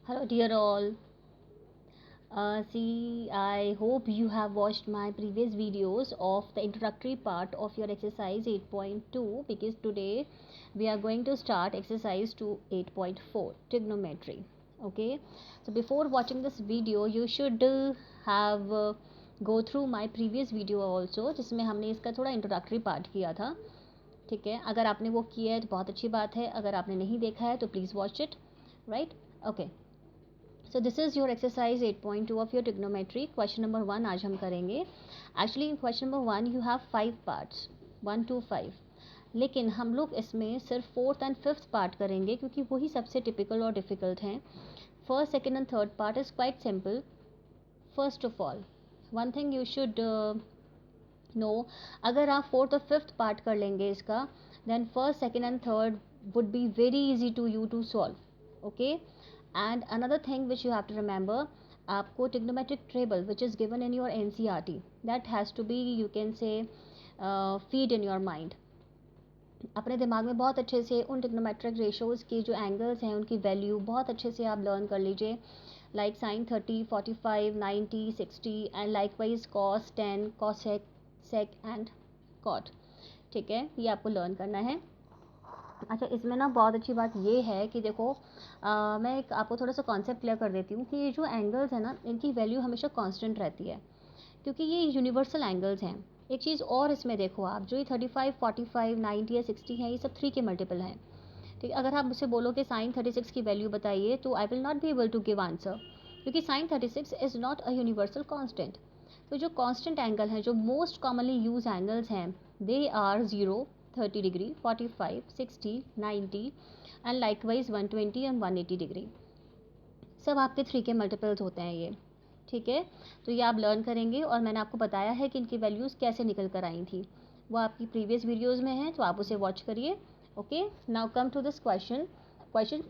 Hello, dear all. I hope you have watched my previous videos of the introductory part of your exercise 8.2 because today we are going to start exercise to 8.4 trigonometry. Okay, so before watching this video, you should have go through my previous video also, जिसमें हमने इसका थोड़ा introductory part किया था. ठीक है, अगर आपने वो किया है तो बहुत अच्छी बात है, अगर आपने नहीं देखा है तो please watch it. Right, okay. So this is your exercise 8.2 of your trigonometry. Question number 1 आज हम करेंगे. Actually in question number 1 you have 5 parts, 1 to 5, लेकिन हम लोग इसमें सिर्फ 4th and 5th पार्ट करेंगे क्योंकि वही सबसे टिपिकल और डिफ़िकल्ट हैं. First, second and third part is quite simple. First of all, one thing you should know, अगर आप 4th और 5th पार्ट कर लेंगे इसका, then first, second and third would be very easy to you to solve. Okay, and another thing which you have to remember, आपको trigonometric table which is given in your NCERT, that has to be, you can say, feed in your mind. अपने दिमाग में बहुत अच्छे से उन trigonometric ratios की जो एंगल्स हैं उनकी वैल्यू बहुत अच्छे से आप लर्न कर लीजिए. Like sine 30, 45, 90, 60 and likewise cos 10, cosec, sec and cot. ठीक है, ये आपको लर्न करना है. अच्छा, इसमें ना बहुत अच्छी बात ये है कि देखो, मैं एक आपको थोड़ा सा कॉन्सेप्ट क्लियर कर देती हूँ कि ये जो एंगल्स है ना, इनकी वैल्यू हमेशा कांस्टेंट रहती है क्योंकि ये यूनिवर्सल एंगल्स हैं. एक चीज़ और इसमें देखो आप, जो ये 35, 45, 90 या 60 हैं, ये सब 3 के मल्टीपल हैं. ठीक है, अगर आप मुझसे बोलो कि साइन 36 की वैल्यू बताइए तो I will not be able to give answer क्योंकि sine 36 is not a universal constant. तो जो कांस्टेंट एंगल हैं, जो मोस्ट कॉमनली यूज एंगल्स हैं, they are 0, 30 degree, 45, 60, 90 and likewise 120 and 180 degree. सब आपके 3 के मल्टीपल्स होते हैं ये. ठीक है, तो ये आप लर्न करेंगे और मैंने आपको बताया है कि इनकी वैल्यूज़ कैसे निकल कर आई थी, वो आपकी प्रीवियस वीडियोज़ में है, तो आप उसे वॉच करिए. Okay, now come to this question. Question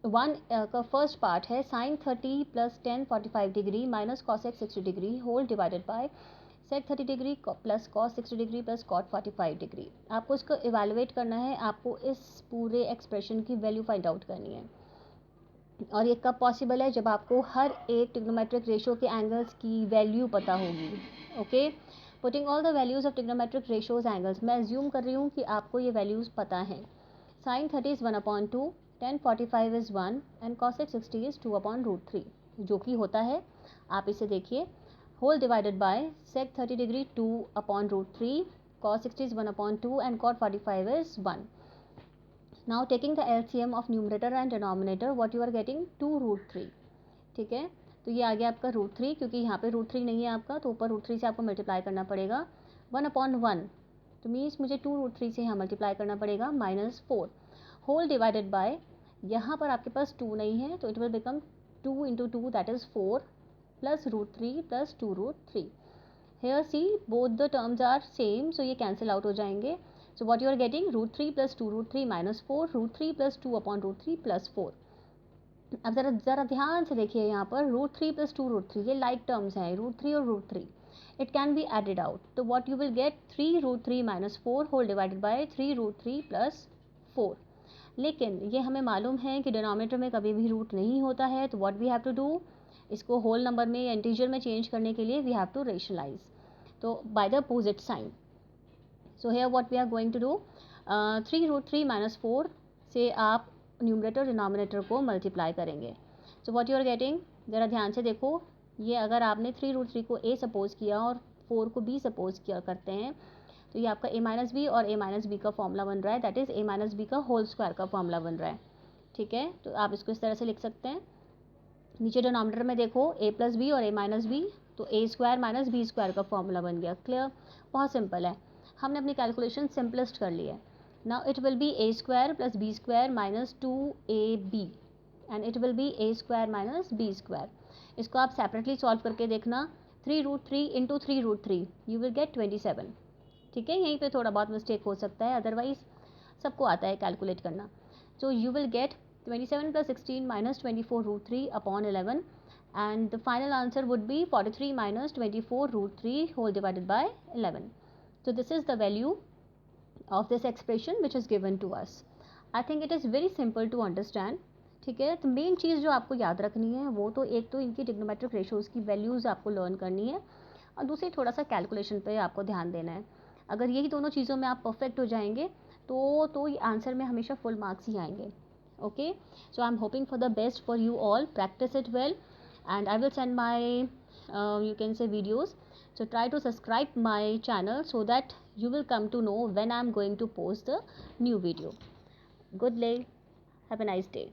1 का फर्स्ट पार्ट है sine 30 plus 10 45 degree minus cosec 60 degree whole divided by sec 30 degree plus cos 60 degree plus cot 45 degree. आपको इसको इवेलुएट करना है, आपको इस पूरे एक्सप्रेशन की वैल्यू फाइंड आउट करनी है. और ये कब पॉसिबल है, जब आपको हर एक ट्रिग्नोमेट्रिक रेशो के एंगल्स की वैल्यू पता होगी. Okay, putting all the values of trigonometric ratios angles, मैं एज्यूम कर रही हूँ कि आपको ये वैल्यूज़ पता हैं. Sine 30 is 1/2, 10 45 is 1 and cosec 60 is 2/√3, जो कि होता है, आप इसे देखिए, whole divided by sec 30 degree 2/√3, cos 60 is 1/2 and cot 45 is 1. Now taking the LCM of numerator and denominator, what you are getting 2√3. ठीक है, तो ये आ गया आपका √3, क्योंकि यहाँ पे √3 नहीं है आपका, तो ऊपर √3 से आपको मल्टीप्लाई करना पड़ेगा. 1/1, तो मीन्स मुझे 2√3 से यहाँ मल्टीप्लाई करना पड़ेगा, -4 होल डिवाइडेड बाय, यहाँ पर आपके पास 2 नहीं है तो it will become 2 into 2 that is 4 plus √3 plus 2√3. Here see both the terms are same, so ये cancel out हो जाएंगे. So what you are getting, √3 plus 2√3 minus 4, √3 plus 2/√3 plus 4. अब ज़रा ध्यान से देखिए, यहाँ पर √3 plus 2√3 ये like terms हैं, √3 और √3. It can be added out. तो what you will get 3√3 minus 4 whole divided by 3√3 plus 4. लेकिन ये हमें मालूम है कि डिनोमिनेटर में कभी भी रूट नहीं होता है, तो what we have to do, इसको होल नंबर में या इंटीजर में चेंज करने के लिए वी हैव टू रेशनलाइज, तो by the opposite sign. So here what we are going to do, 3√3 minus 4 से आप न्यूमरेटर डिनोमिनेटर को मल्टीप्लाई करेंगे. So what you are getting, ज़रा ध्यान से देखो, ये अगर आपने 3√3 को a सपोज किया और 4 को b सपोज किया करते हैं, तो ये आपका a माइनस बी और a माइनस बी का फॉर्मूला बन रहा है, that is a minus B का होल स्क्वायर का फॉर्मूला बन रहा है. ठीक है, तो आप इसको इस तरह से लिख सकते हैं. नीचे डिनोमिनेटर में देखो a प्लस बी और a माइनस बी, तो a square minus B square का फॉर्मूला बन गया. क्लियर, बहुत सिंपल है, हमने अपनी कैलकुलेशन सिंपलेस्ट कर ली है. Now it will be a square plus B square minus 2ab and it will be a square minus B square. इसको आप सेपरेटली सॉल्व करके देखना, 3√3 इंटू 3√3 यू विल गेट 27. ठीक है, यहीं पे थोड़ा बहुत मिस्टेक हो सकता है, अदरवाइज सबको आता है कैलकुलेट करना. So you will get 27 plus 16 minus 24√3 upon 11, and the final answer would be 43 minus 24√3 whole divided by 11. So this is the value of this expression which is given to us. I think it is very simple to understand. ठीक है। तो main चीज़ जो आपको याद रखनी है वो तो एक तो इनकी ट्रिग्नोमेट्रिक रेशोज़ की वैल्यूज़ आपको लर्न करनी है, और दूसरी थोड़ा सा कैलकुलेशन पे आपको ध्यान देना है। अगर यही दोनों चीज़ों में आप परफेक्ट हो जाएंगे तो ये आंसर में हमेशा फुल मार्क्स ही आएंगे। Okay, so I am hoping for the best for you all, practice it well, and I will send my you can say videos. So try to subscribe my channel so that you will come to know when I am going to post the new video. Good day, have a nice day.